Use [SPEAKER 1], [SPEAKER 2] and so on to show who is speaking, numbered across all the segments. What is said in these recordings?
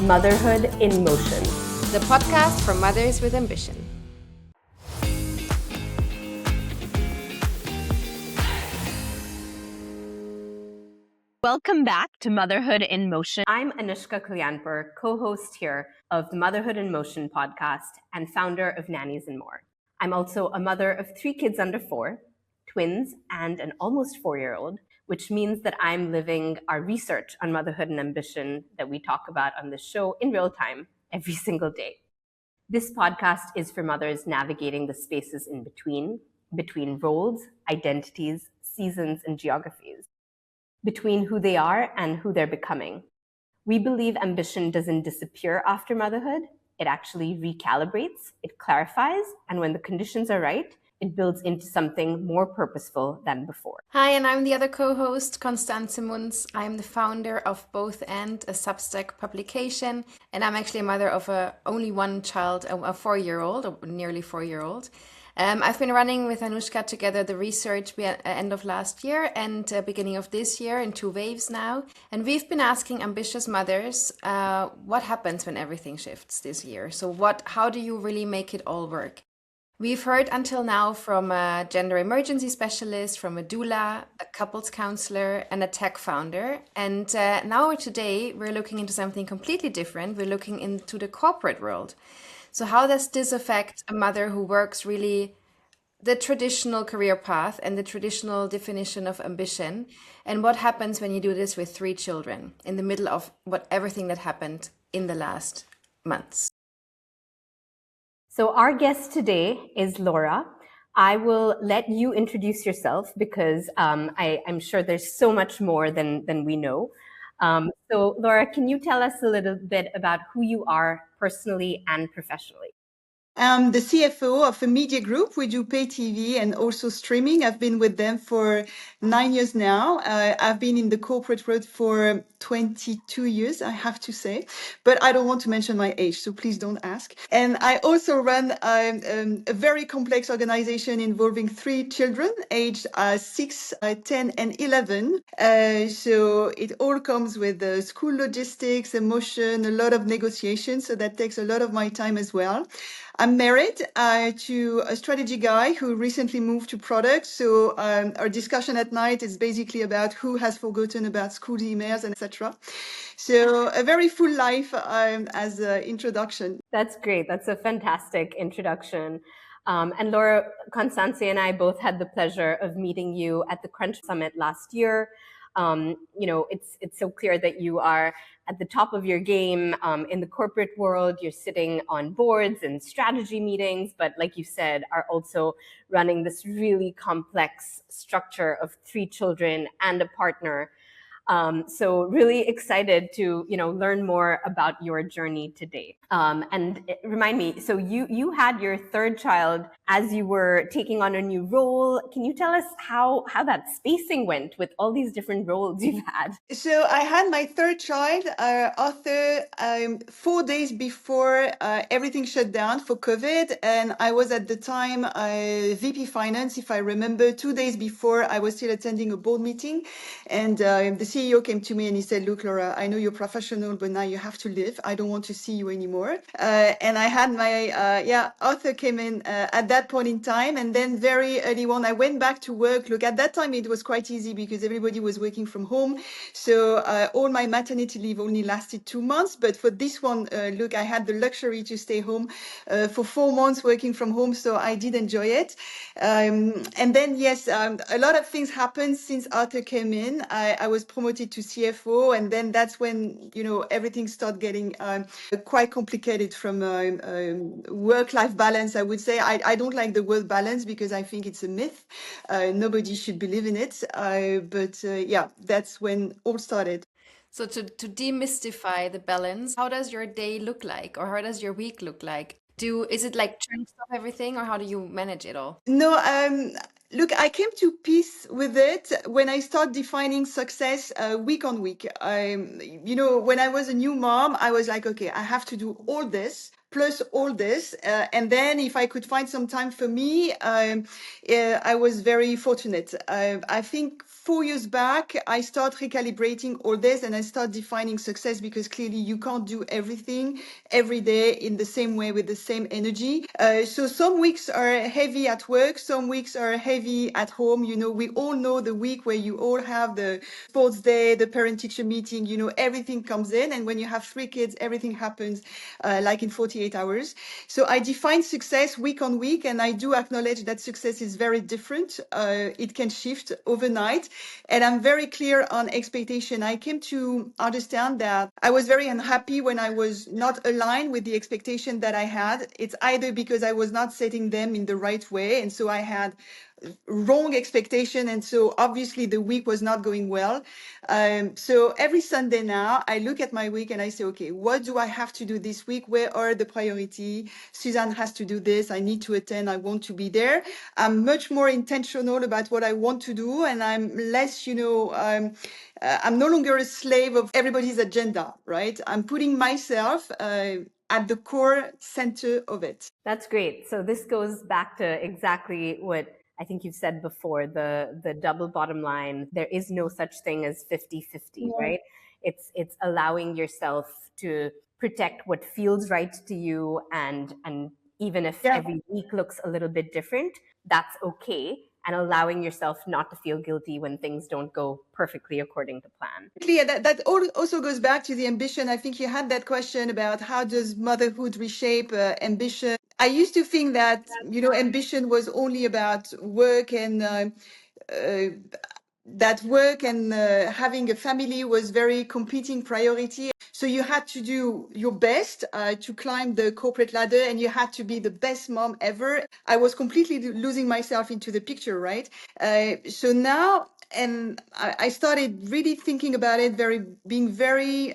[SPEAKER 1] Motherhood in Motion,
[SPEAKER 2] the podcast for mothers with ambition.
[SPEAKER 1] Welcome back to Motherhood in Motion. I'm Anushka Kalyanpur, co-host here of the Motherhood in Motion podcast and founder of Nannies and More. I'm also a mother of 3 kids under 4, twins, and an almost 4-year-old, which means that I'm living our research on motherhood and ambition that we talk about on this show in real time every single day. This podcast is for mothers navigating the spaces in between roles, identities, seasons, and geographies, between who they are and who they're becoming. We believe ambition doesn't disappear after motherhood. It actually recalibrates, it clarifies, and when the conditions are right, it builds into something more purposeful than before.
[SPEAKER 2] Hi, and I'm the other co-host, Constance Munz. I'm the founder of Both And, a Substack publication, and I'm actually a mother of only one child, a 4-year-old, or nearly 4-year-old. I've been running with Anushka together the research end of last year and beginning of this year in 2 waves now. And we've been asking ambitious mothers what happens when everything shifts this year. So how do you really make it all work? We've heard until now from a gender emergency specialist, from a doula, a couples counselor, and a tech founder. And now today we're looking into something completely different. We're looking into the corporate world. So how does this affect a mother who works really the traditional career path and the traditional definition of ambition? And what happens when you do this with 3 children in the middle of everything that happened in the last months?
[SPEAKER 1] So our guest today is Laura. I will let you introduce yourself because I'm sure there's so much more than we know. So Laura, can you tell us a little bit about who you are personally and professionally?
[SPEAKER 3] I'm the CFO of a media group. We do pay TV and also streaming. I've been with them for 9 years now. I've been in the corporate world for 22 years, I have to say, but I don't want to mention my age, so please don't ask. And I also run a very complex organization involving 3 children, aged 6, 10, and 11. So it all comes with school logistics, emotion, a lot of negotiation. So that takes a lot of my time as well. I'm married to a strategy guy who recently moved to product. So our discussion at night is basically about who has forgotten about school emails and etc. So a very full life as an introduction.
[SPEAKER 1] That's great. That's a fantastic introduction. And Laura, Constance and I both had the pleasure of meeting you at the Crunch Summit last year. It's so clear that you are at the top of your game in the corporate world. You're sitting on boards and strategy meetings, but like you said, are also running this really complex structure of 3 children and a partner. So really excited to learn more about your journey today. And remind me, so you had your 3rd child as you were taking on a new role. Can you tell us how that spacing went with all these different roles you've had?
[SPEAKER 3] So I had my 3rd child, Arthur, 4 days before everything shut down for COVID. And I was at the time VP Finance, if I remember. 2 days before, I was still attending a board meeting. And the CEO came to me and he said, "Look, Laura, I know you're professional, but now you have to leave. I don't want to see you anymore." And I had my, Arthur came in at that point in time. And then very early on, I went back to work. Look, at that time, it was quite easy because everybody was working from home. So all my maternity leave only lasted 2 months. But for this one, look, I had the luxury to stay home for 4 months working from home. So I did enjoy it. And then, yes, a lot of things happened since Arthur came in. I was promoted to CFO. And then that's when, everything started getting quite complicated from work-life balance, I would say. I don't like the word balance because I think it's a myth. Nobody should believe in it. But that's when all started.
[SPEAKER 2] So to demystify the balance, how does your day look like, or how does your week look like? Is it like chunks of everything, or how do you manage it all?
[SPEAKER 3] No, look, I came to peace with it when I start defining success week on week. When I was a new mom, I was like, okay, I have to do all this plus all this. And then if I could find some time for me, I was very fortunate. I think 4 years back, I start recalibrating all this and I start defining success, because clearly you can't do everything every day in the same way with the same energy. So some weeks are heavy at work, some weeks are heavy at home. We all know the week where you all have the sports day, the parent teacher meeting, everything comes in. And when you have 3 kids, everything happens like in 48 hours. So I define success week on week, and I do acknowledge that success is very different. It can shift overnight. And I'm very clear on expectation. I came to understand that I was very unhappy when I was not aligned with the expectation that I had. It's either because I was not setting them in the right way, and so I had wrong expectation, and so obviously the week was not going well. So every Sunday now I look at my week and I say, okay, what do I have to do this week? Where are the priority? Suzanne has to do this. I need to attend. I want to be there. I'm much more intentional about what I want to do, and I'm less, I'm no longer a slave of everybody's agenda, right? I'm putting myself at the core center of it.
[SPEAKER 1] That's great. So this goes back to exactly what I think you've said before, the double bottom line. There is no such thing as 50-50, right? It's allowing yourself to protect what feels right to you, and even if every week looks a little bit different, that's okay. And allowing yourself not to feel guilty when things don't go perfectly according to plan.
[SPEAKER 3] Yeah, that also goes back to the ambition. I think you had that question about how does motherhood reshape ambition. I used to think that, ambition was only about work, and that work and having a family was very competing priority. So you had to do your best to climb the corporate ladder, and you had to be the best mom ever. I was completely losing myself into the picture, right? So now, and I started really thinking about it, being very,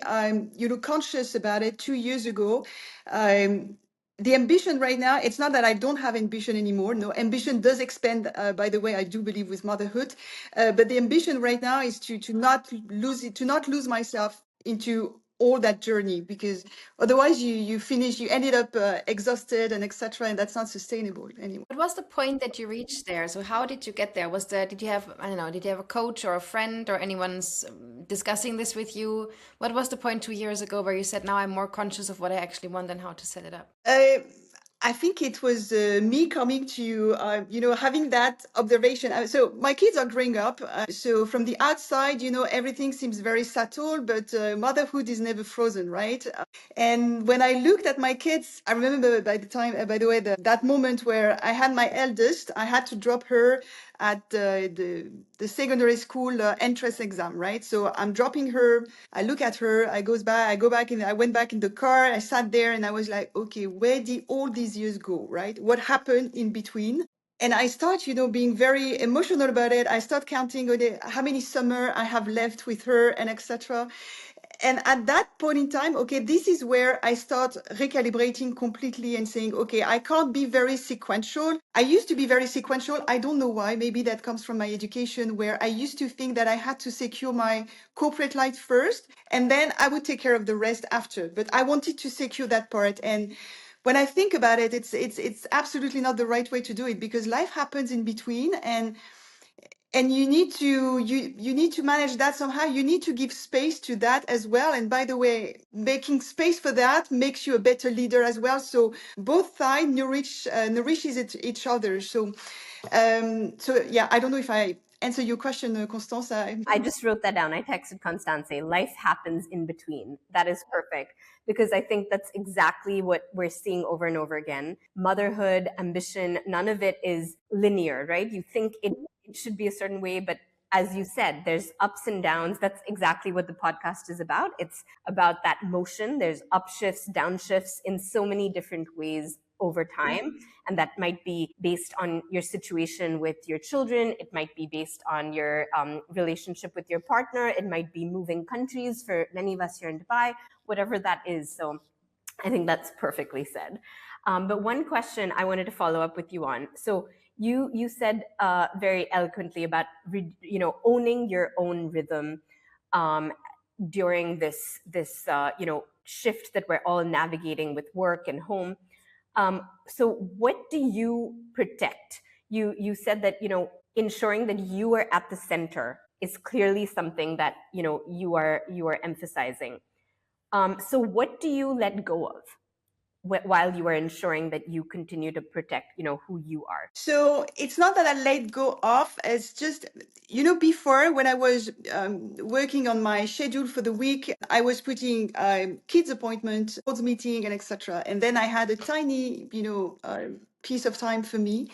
[SPEAKER 3] conscious about it 2 years ago. The ambition right now, it's not that I don't have ambition anymore. No, ambition does expand, by the way, I do believe, with motherhood. But the ambition right now is to not lose it, to not lose myself into all that journey, because otherwise you ended up exhausted and etc. And that's not sustainable anymore.
[SPEAKER 2] What was the point that you reached there? So how did you get there? Did you have, I don't know, did you have a coach or a friend or anyone's discussing this with you? What was the point 2 years ago where you said, now I'm more conscious of what I actually want and how to set it up?
[SPEAKER 3] I think it was me coming to, having that observation. So my kids are growing up. So from the outside, everything seems very subtle, but motherhood is never frozen, right? And when I looked at my kids, I remember by the way, that moment where I had my eldest, I had to drop her at the secondary school entrance exam, right? So I'm dropping her. I look at her. I go back I went back in the car. I sat there and I was like, okay, where did all these years go, right? What happened in between? And I start, being very emotional about it. I start counting how many summer I have left with her, and etc. And at that point in time, okay, this is where I start recalibrating completely and saying, okay, I can't be very sequential. I used to be very sequential. I don't know why. Maybe that comes from my education, where I used to think that I had to secure my corporate life first, and then I would take care of the rest after. But I wanted to secure that part. And when I think about it, it's absolutely not the right way to do it, because life happens in between, and you need to manage that somehow. You need to give space to that as well. And by the way, making space for that makes you a better leader as well. So both sides nourishes each other. So yeah, I don't know if I answer your question, Constance.
[SPEAKER 1] I just wrote that down. I texted Constance, life happens in between. That is perfect, because I think that's exactly what we're seeing over and over again. Motherhood, ambition, none of it is linear, right? You think it should be a certain way, but as you said, there's ups and downs. That's exactly what the podcast is about. It's about that motion. There's upshifts, downshifts in so many different ways over time. And that might be based on your situation with your children. It might be based on your relationship with your partner. It might be moving countries for many of us here in Dubai, whatever that is. So I think that's perfectly said. But one question I wanted to follow up with you on. So you said very eloquently about owning your own rhythm during this shift that we're all navigating with work and home. So what do you protect? You said that ensuring that you are at the center is clearly something that you are emphasizing. So what do you let go of while you are ensuring that you continue to protect who you are?
[SPEAKER 3] So it's not that I let go of, it's just, before when I was working on my schedule for the week, I was putting kids appointment, board meeting, and etc. And then I had a tiny, piece of time for me.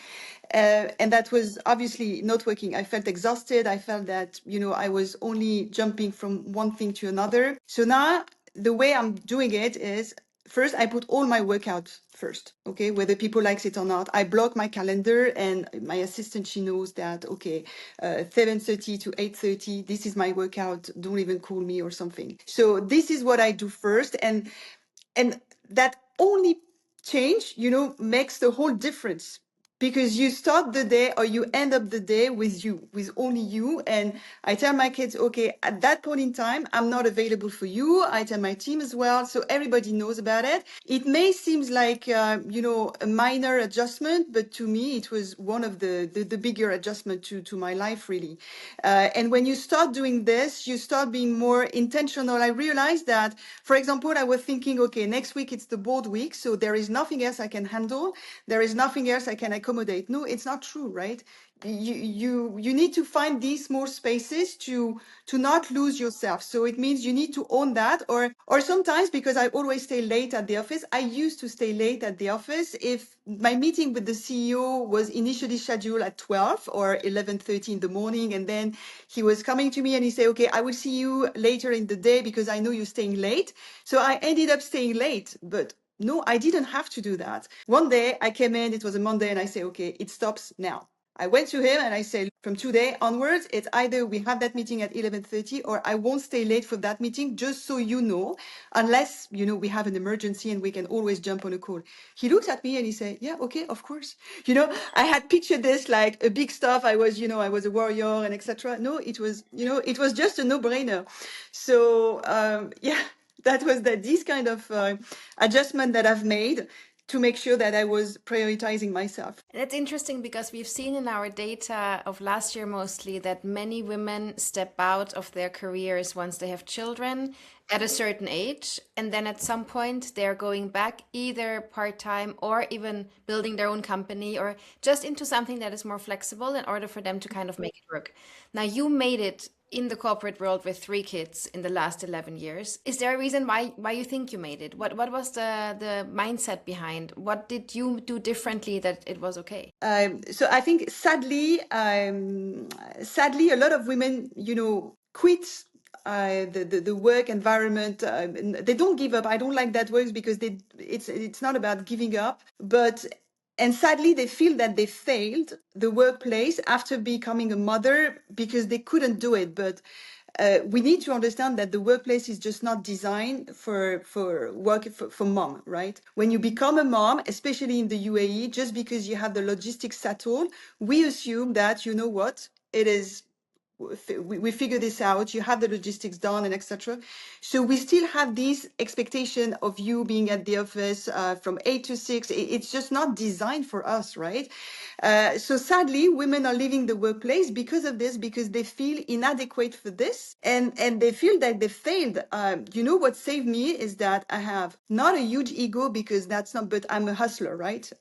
[SPEAKER 3] And that was obviously not working. I felt exhausted. I felt that, I was only jumping from one thing to another. So now the way I'm doing it is, first, I put all my workout first, okay, whether people likes it or not. I block my calendar, and my assistant, she knows that, okay, 7:30 to 8:30, this is my workout. Don't even call me or something. So this is what I do first. And that only change, makes the whole difference, because you start the day or you end up the day with only you. And I tell my kids, okay, at that point in time, I'm not available for you. I tell my team as well, so everybody knows about it. It may seem like a minor adjustment, but to me it was one of the bigger adjustment to my life, really. And when you start doing this, you start being more intentional. I realized that, for example, I was thinking, okay, next week it's the board week, so there is nothing else I can handle, there is nothing else I can accommodate. No, it's not true, right? You need to find these small spaces to not lose yourself. So it means you need to own that. Or sometimes, because I always stay late at the office, I used to stay late at the office. If my meeting with the CEO was initially scheduled at 12 or 11:30 in the morning, and then he was coming to me and he said, okay, I will see you later in the day because I know you're staying late. So I ended up staying late, but no, I didn't have to do that. One day I came in, it was a Monday, and I say, okay, it stops now. I went to him and I said, from today onwards, it's either we have that meeting at 11:30 or I won't stay late for that meeting, just so you know, unless, we have an emergency and we can always jump on a call. He looked at me and he said, yeah, okay, of course. I had pictured this like a big stuff. I was a warrior and etc. No, it was just a no-brainer. So, yeah, that was this kind of adjustment that I've made to make sure that I was prioritizing myself.
[SPEAKER 2] And it's interesting because we've seen in our data of last year mostly that many women step out of their careers once they have children at a certain age. And then at some point they're going back either part-time or even building their own company or just into something that is more flexible in order for them to kind of make it work. Now, you made it in the corporate world with 3 kids in the last 11 years. Is there a reason why you think you made it? What was the mindset behind? What did you do differently that it was okay?
[SPEAKER 3] So I think sadly, a lot of women, quit the work environment. They don't give up. I don't like that word because it's not about giving up, and sadly they feel that they failed the workplace after becoming a mother because they couldn't do it. But we need to understand that the workplace is just not designed for work for mom, right? When you become a mom, especially in the UAE, just because you have the logistics settled, we assume that, you know what, it is, we figure this out, you have the logistics done and etc. So we still have this expectation of you being at the office from 8 to 6. It's just not designed for us, right? So sadly, women are leaving the workplace because of this, because they feel inadequate for this, and they feel that they failed. What saved me is that I have not a huge ego, because that's not, but I'm a hustler, right?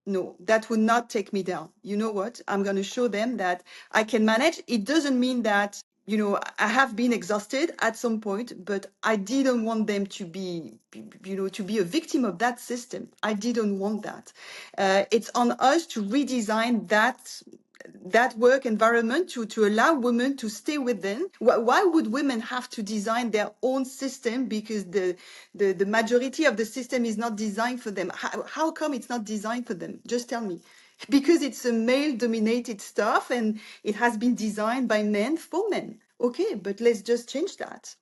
[SPEAKER 3] No, that would not take me down. You know what? I'm going to show them that I can manage. It doesn't mean that, I have been exhausted at some point, but I didn't want them to be a victim of that system. I didn't want that. It's on us to redesign that work environment to allow women to stay within. Why would women have to design their own system because the majority of the system is not designed for them? How come it's not designed for them? Just tell me. Because it's a male-dominated stuff and it has been designed by men for men. Okay, but let's just change that.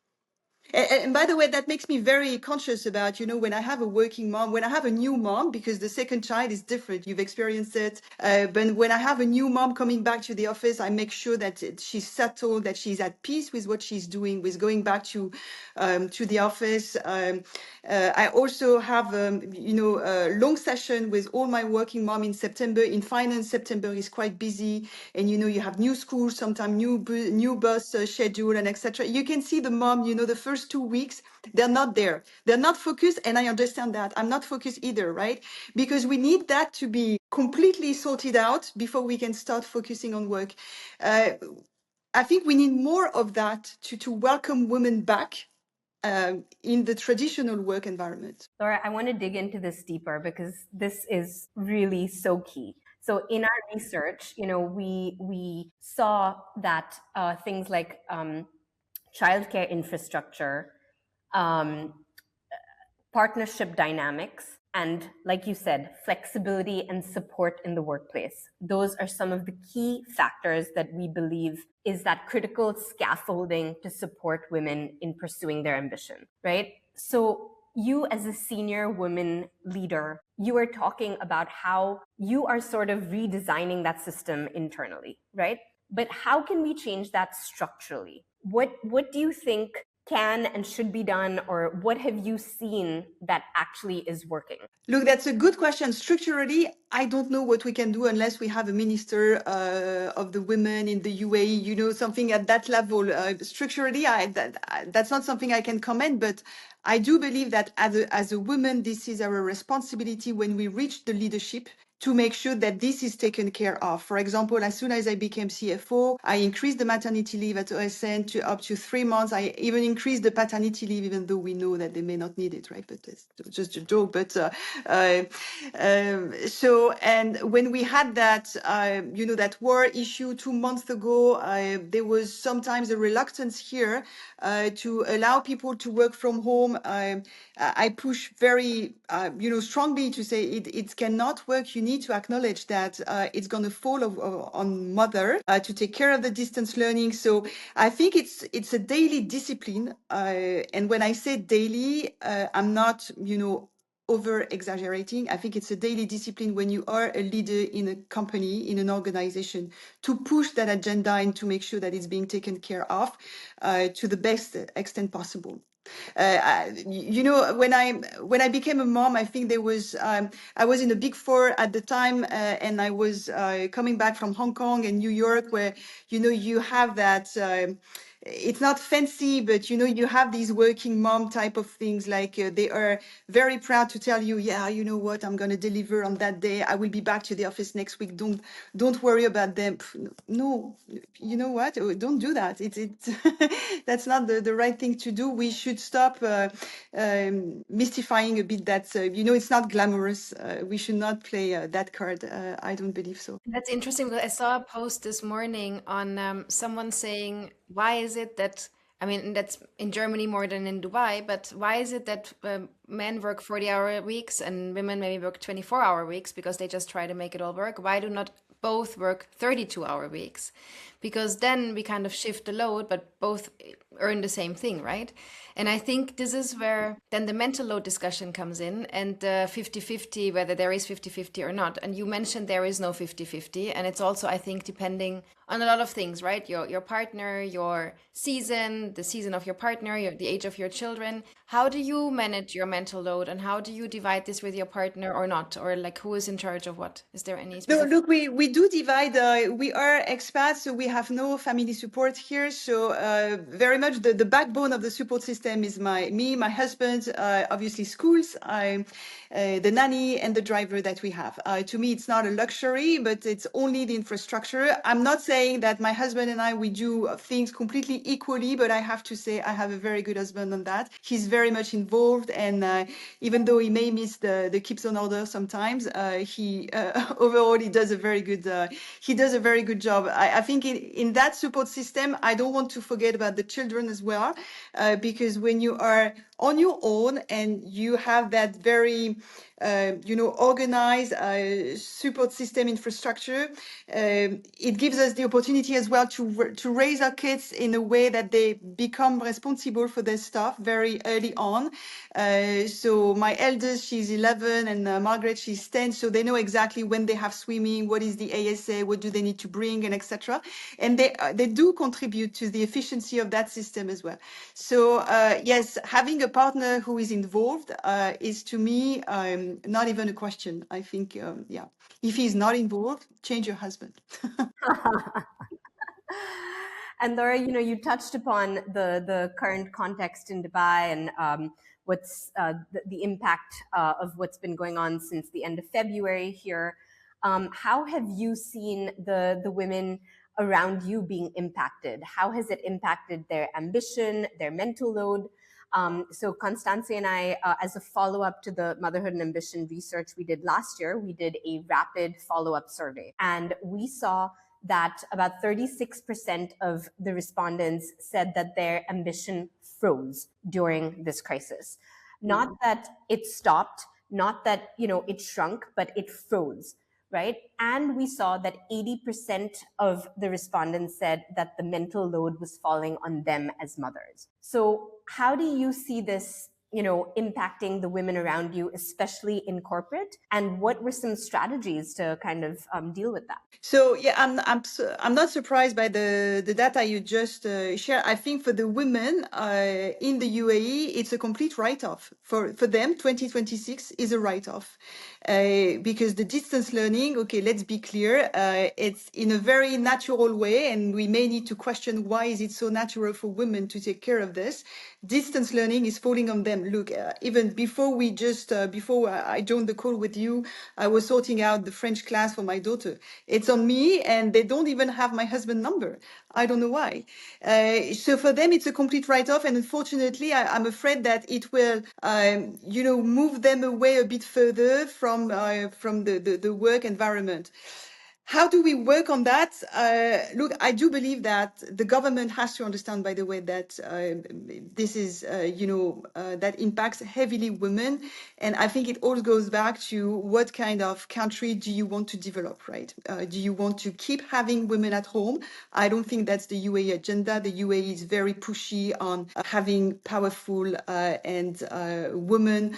[SPEAKER 3] And by the way, that makes me very conscious about, when I have a working mom, when I have a new mom, because the second child is different. You've experienced it. But when I have a new mom coming back to the office, I make sure that she's settled, that she's at peace with what she's doing, with going back to the office. I also have, a long session with all my working mom in September. In finance, September is quite busy. And, you have new schools, sometimes new bus schedule and etc. You can see the mom, the first 2 weeks, they're not there. They're not focused. And I understand that. I'm not focused either, right? Because we need that to be completely sorted out before we can start focusing on work. I think we need more of that to welcome women back in the traditional work environment.
[SPEAKER 1] Laura, I want to dig into this deeper because this is really so key. So in our research, we saw that things like childcare infrastructure, partnership dynamics, and like you said, flexibility and support in the workplace. Those are some of the key factors that we believe is that critical scaffolding to support women in pursuing their ambition, right? So you as a senior woman leader, you are talking about how you are sort of redesigning that system internally, right? But how can we change that structurally? What do you think can and should be done, or what have you seen that actually is working?
[SPEAKER 3] Look, that's a good question. Structurally, I don't know what we can do unless we have a minister of the women in the UAE, something at that level. Structurally, that's not something I can comment, but I do believe that as a woman, this is our responsibility when we reach the leadership to make sure that this is taken care of. For example, as soon as I became CFO, I increased the maternity leave at OSN to up to 3 months. I even increased the paternity leave, even though we know that they may not need it, right? But it's just a joke. But and when we had that, that war issue 2 months ago, there was sometimes a reluctance here to allow people to work from home. I push very, strongly to say it cannot work. You need to acknowledge that it's going to fall on mother to take care of the distance learning. So I think it's a daily discipline. And when I say daily, I'm not, over exaggerating. I think it's a daily discipline when you are a leader in a company, in an organization, to push that agenda and to make sure that it's being taken care of to the best extent possible. When I became a mom, I think there was I was in the Big Four at the time, and I was coming back from Hong Kong and New York, where you have that. It's not fancy, but you have these working mom type of things. Like they are very proud to tell you, yeah, you know what, I'm going to deliver on that day. I will be back to the office next week. Don't worry about them. No, you know what? Don't do that. It's that's not the right thing to do. We should stop mystifying a bit that it's not glamorous. We should not play that card. I don't believe so.
[SPEAKER 2] That's interesting because I saw a post this morning on someone saying, why is it that, I mean, that's in Germany more than in Dubai, but why is it that men work 40-hour weeks and women maybe work 24-hour weeks because they just try to make it all work? Why do not both work 32-hour weeks? Because then we kind of shift the load, but both earn the same thing, right? And I think this is where then the mental load discussion comes in, and 50-50, whether there is 50-50 or not. And you mentioned there is no 50-50. And it's also, I think, depending on a lot of things, right? Your partner, your season, the season of your partner, the age of your children. How do you manage your mental load, and how do you divide this with your partner or not? Or like, who is in charge of what? Is there any
[SPEAKER 3] No,
[SPEAKER 2] specific?
[SPEAKER 3] look, we do divide. We are expats, so we have no family support here. So very much the backbone of the support system is me, my husband, obviously schools, the nanny, and the driver that we have. To me, it's not a luxury, but it's only the infrastructure. I'm not saying that my husband and I, we do things completely equally, but I have to say I have a very good husband on that. He's very much involved, and even though he may miss the keeps on order sometimes, he overall he does a very good job. I think in that support system, I don't want to forget about the children as well, because when you are on your own and you have that very organized support system infrastructure, it gives us the opportunity as well to raise our kids in a way that they become responsible for their stuff very early on. So my eldest, she's 11, and Margaret, she's 10. So they know exactly when they have swimming, what is the ASA, what do they need to bring, and etc. And they do contribute to the efficiency of that system as well. So yes, having a partner who is involved is to me not even a question. I think, if he's not involved, change your husband.
[SPEAKER 1] And Laura, you touched upon the current context in Dubai and what's the impact of what's been going on since the end of February here. How have you seen the women around you being impacted? How has it impacted their ambition, their mental load? So Constance and I, as a follow-up to the Motherhood and Ambition research we did last year, we did a rapid follow-up survey. And we saw that about 36% of the respondents said that their ambition froze during this crisis. Not that it stopped, not that it shrunk, but it froze, right? And we saw that 80% of the respondents said that the mental load was falling on them as mothers. So how do you see this impacting the women around you, especially in corporate? And what were some strategies to kind of deal with that?
[SPEAKER 3] So yeah, I'm not surprised by the data you just shared. I think for the women in the UAE, it's a complete write-off. For them, 2026 is a write-off because the distance learning. Okay, let's be clear, it's in a very natural way, and we may need to question why is it so natural for women to take care of this. Distance learning is falling on them. Look, even before before I joined the call with you, I was sorting out the French class for my daughter. It's on me, and they don't even have my husband's number. I don't know why. So for them, it's a complete write-off, and unfortunately, I'm afraid that it will, move them away a bit further from the work environment. How do we work on that? Look, I do believe that the government has to understand, by the way, that this is, that impacts heavily women. And I think it all goes back to what kind of country do you want to develop, right? Do you want to keep having women at home? I don't think that's the UAE agenda. The UAE is very pushy on having powerful and women.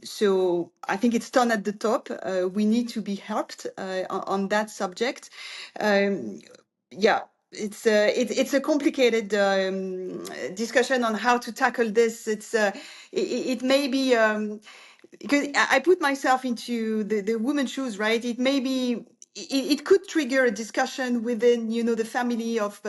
[SPEAKER 3] So I think it's done at the top. We need to be helped on that subject. It's a complicated discussion on how to tackle this. It may be because I put myself into the woman's shoes, right? It may be. It could trigger a discussion within, the family of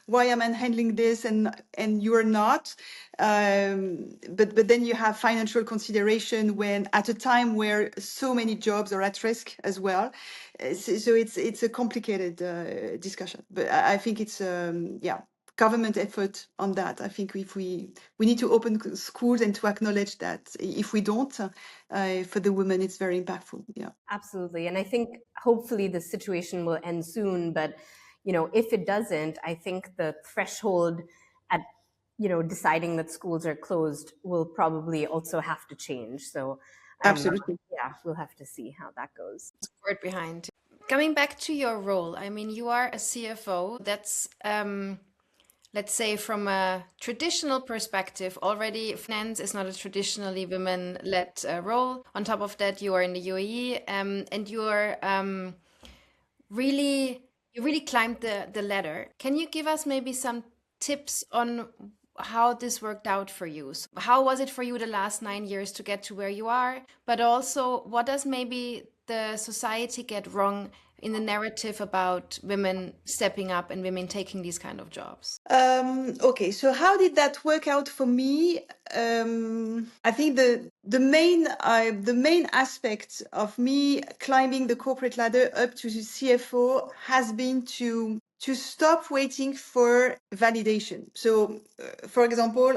[SPEAKER 3] why am I handling this and you're not. But then you have financial consideration when at a time where so many jobs are at risk as well. So it's a complicated discussion. But I think it's government effort on that. I think if we need to open schools and to acknowledge that if we don't, for the women, it's very impactful. Yeah,
[SPEAKER 1] absolutely. And I think hopefully the situation will end soon. But if it doesn't, I think the threshold at deciding that schools are closed will probably also have to change. So
[SPEAKER 3] absolutely.
[SPEAKER 1] We'll have to see how that goes.
[SPEAKER 2] Support behind. Coming back to your role, I mean, you are a CFO. That's let's say from a traditional perspective, already finance is not a traditionally women-led role. On top of that, you are in the UAE and you are really climbed the ladder. Can you give us maybe some tips on how this worked out for you? So how was it for you the last 9 years to get to where you are? But also, what does maybe the society get wrong in the narrative about women stepping up and women taking these kind of jobs?
[SPEAKER 3] Okay, so how did that work out for me? I think the main aspect of me climbing the corporate ladder up to the CFO has been to stop waiting for validation. So, for example,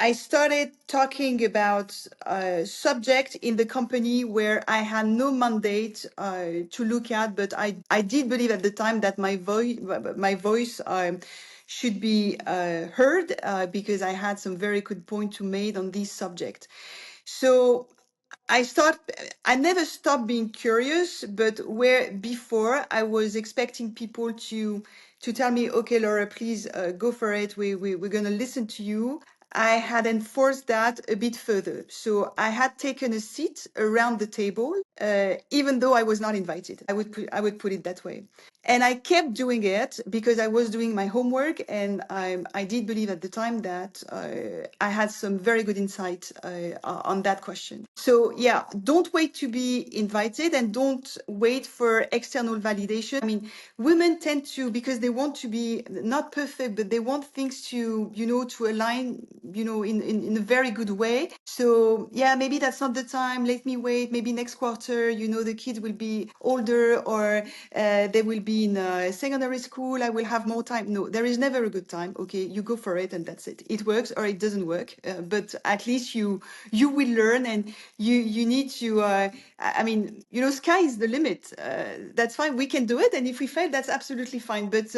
[SPEAKER 3] I started talking about a subject in the company where I had no mandate to look at, but I did believe at the time that my voice should be heard because I had some very good point to make on this subject. So I never stopped being curious, but where before I was expecting people to tell me, okay, Laura, please go for it. We're going to listen to you. I had enforced that a bit further. So I had taken a seat around the table, even though I was not invited. I would put it that way. And I kept doing it because I was doing my homework, and I did believe at the time that I had some very good insight on that question. So yeah, don't wait to be invited and don't wait for external validation. I mean, women tend to, because they want to be not perfect, but they want things to, to align, in a very good way. So yeah, maybe that's not the time. Let me wait. Maybe next quarter, the kids will be older, or they will be in secondary school. I will have more time. No, there is never a good time. Okay, you go for it, and that's it. It works or it doesn't work. But at least you will learn, and you need to. I mean, sky is the limit. That's fine. We can do it, and if we fail, that's absolutely fine. But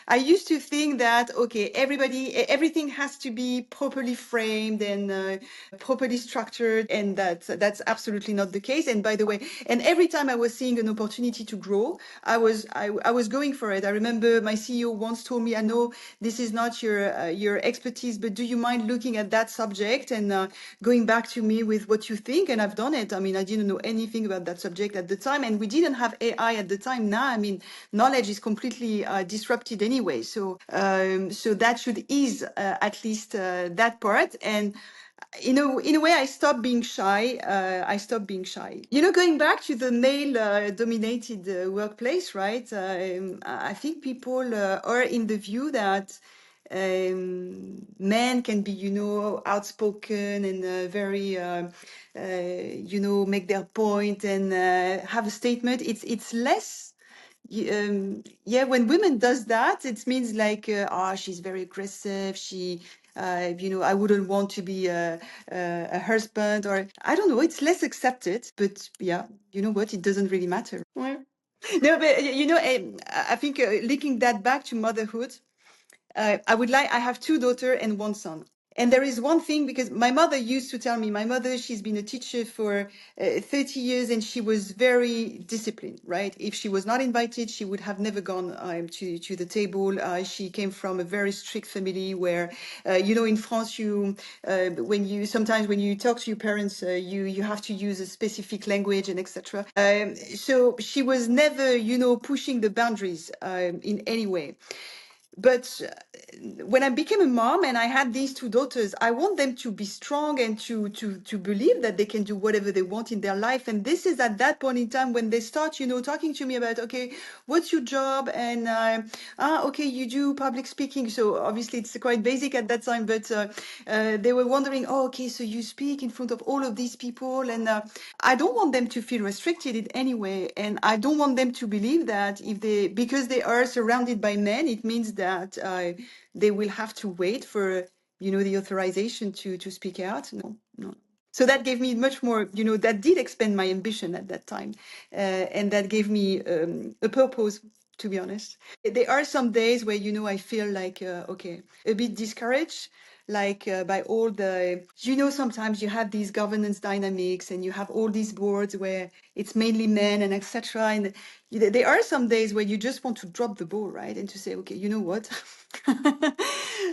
[SPEAKER 3] I used to think that okay, everything has to be properly framed and properly structured, and that's absolutely not the case. And by the way, and every time I was seeing an opportunity to grow, I was going for it. I remember my CEO once told me, "I know this is not your expertise, but do you mind looking at that subject and going back to me with what you think?" And I've done it. I mean, I didn't know anything about that subject at the time, and we didn't have AI at the time. Now, I mean, knowledge is completely disrupted anyway. So that should ease at least that part. And in a way, I stopped being shy. Going back to the male-dominated workplace, right? I think people are in the view that men can be, outspoken and very, make their point and have a statement. It's less. When women does that, it means like, she's very aggressive. She, I wouldn't want to be a husband, or I don't know. It's less accepted, but yeah, you know what? It doesn't really matter. Ouais. No, but I think linking that back to motherhood, I have 2 daughters and 1 son. And there is one thing, because my mother used to tell me, my mother, she's been a teacher for 30 years, and she was very disciplined, right? If she was not invited, she would have never gone to the table. She came from a very strict family where, in France, sometimes when you talk to your parents, you have to use a specific language and etc. So she was never, pushing the boundaries in any way. But when I became a mom and I had these 2 daughters, I want them to be strong and to believe that they can do whatever they want in their life. And this is at that point in time when they start, talking to me about, okay, what's your job? And okay, you do public speaking. So obviously it's quite basic at that time, but they were wondering, oh, okay, so you speak in front of all of these people. And I don't want them to feel restricted in any way. And I don't want them to believe that because they are surrounded by men, it means that they will have to wait for, the authorization to speak out. No. So that gave me much more, that did expand my ambition at that time. And that gave me a purpose, to be honest. There are some days where, I feel like, okay, a bit discouraged, like by all the, sometimes you have these governance dynamics and you have all these boards where it's mainly men and etc. And there are some days where you just want to drop the ball, right? And to say, okay, you know what?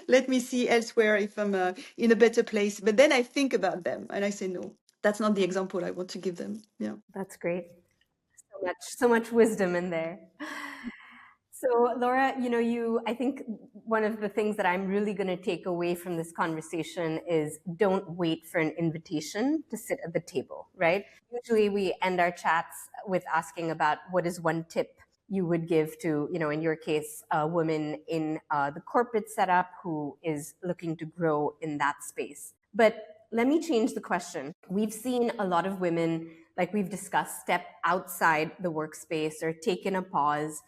[SPEAKER 3] Let me see elsewhere if I'm in a better place. But then I think about them and I say, no, that's not the example I want to give them. Yeah.
[SPEAKER 1] That's great. So much wisdom in there. So Laura, I think one of the things that I'm really going to take away from this conversation is don't wait for an invitation to sit at the table, right? Usually we end our chats with asking about what is one tip you would give to, in your case, a woman in the corporate setup who is looking to grow in that space. But let me change the question. We've seen a lot of women, like we've discussed, step outside the workspace or taken a pause.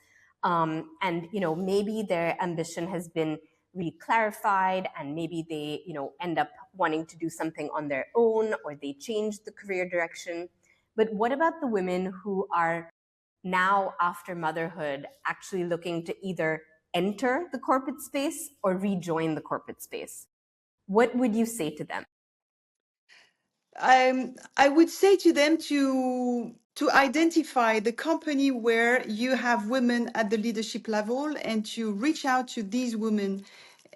[SPEAKER 1] And maybe their ambition has been really clarified, and maybe they end up wanting to do something on their own, or they change the career direction. But what about the women who are now, after motherhood, actually looking to either enter the corporate space or rejoin the corporate space? What would you say to them?
[SPEAKER 3] I would say to them to identify the company where you have women at the leadership level and to reach out to these women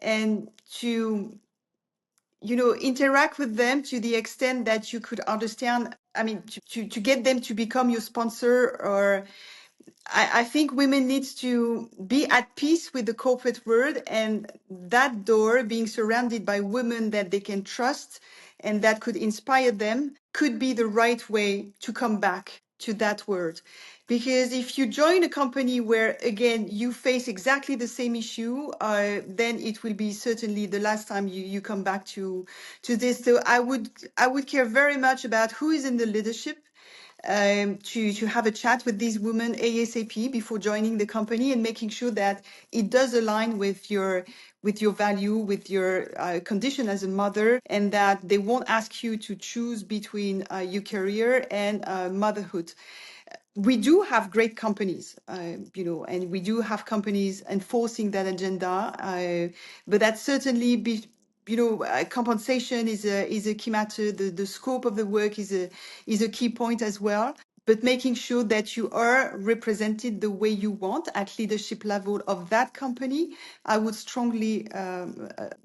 [SPEAKER 3] and to interact with them to the extent that you could understand. I mean, to get them to become your sponsor. Or I think women need to be at peace with the corporate world, and that door being surrounded by women that they can trust and that could inspire them could be the right way to come back to that world. Because if you join a company where, again, you face exactly the same issue, then it will be certainly the last time you come back to this. So I would care very much about who is in the leadership, to have a chat with these women ASAP before joining the company, and making sure that it does align with your value, with your condition as a mother, and that they won't ask you to choose between your career and motherhood. We do have great companies, and we do have companies enforcing that agenda, but that certainly compensation is a key matter. The scope of the work is a key point as well. But making sure that you are represented the way you want at leadership level of that company, I would strongly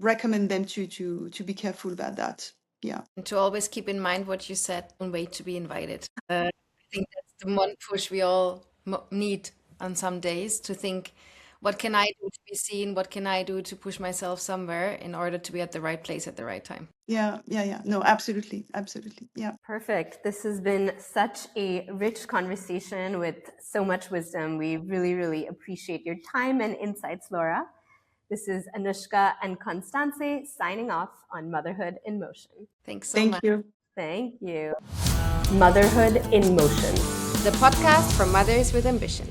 [SPEAKER 3] recommend them to be careful about that. Yeah.
[SPEAKER 2] And to always keep in mind what you said and wait to be invited. I think that's the one push we all need on some days, to think, what can I do to be seen? What can I do to push myself somewhere in order to be at the right place at the right time?
[SPEAKER 3] Yeah. No, absolutely. Yeah.
[SPEAKER 1] Perfect. This has been such a rich conversation with so much wisdom. We really, really appreciate your time and insights, Laura. This is Anushka and Constance signing off on Motherhood in Motion.
[SPEAKER 2] Thanks so much.
[SPEAKER 3] Thank you.
[SPEAKER 1] Thank you. Motherhood in Motion,
[SPEAKER 2] the podcast for mothers with ambition.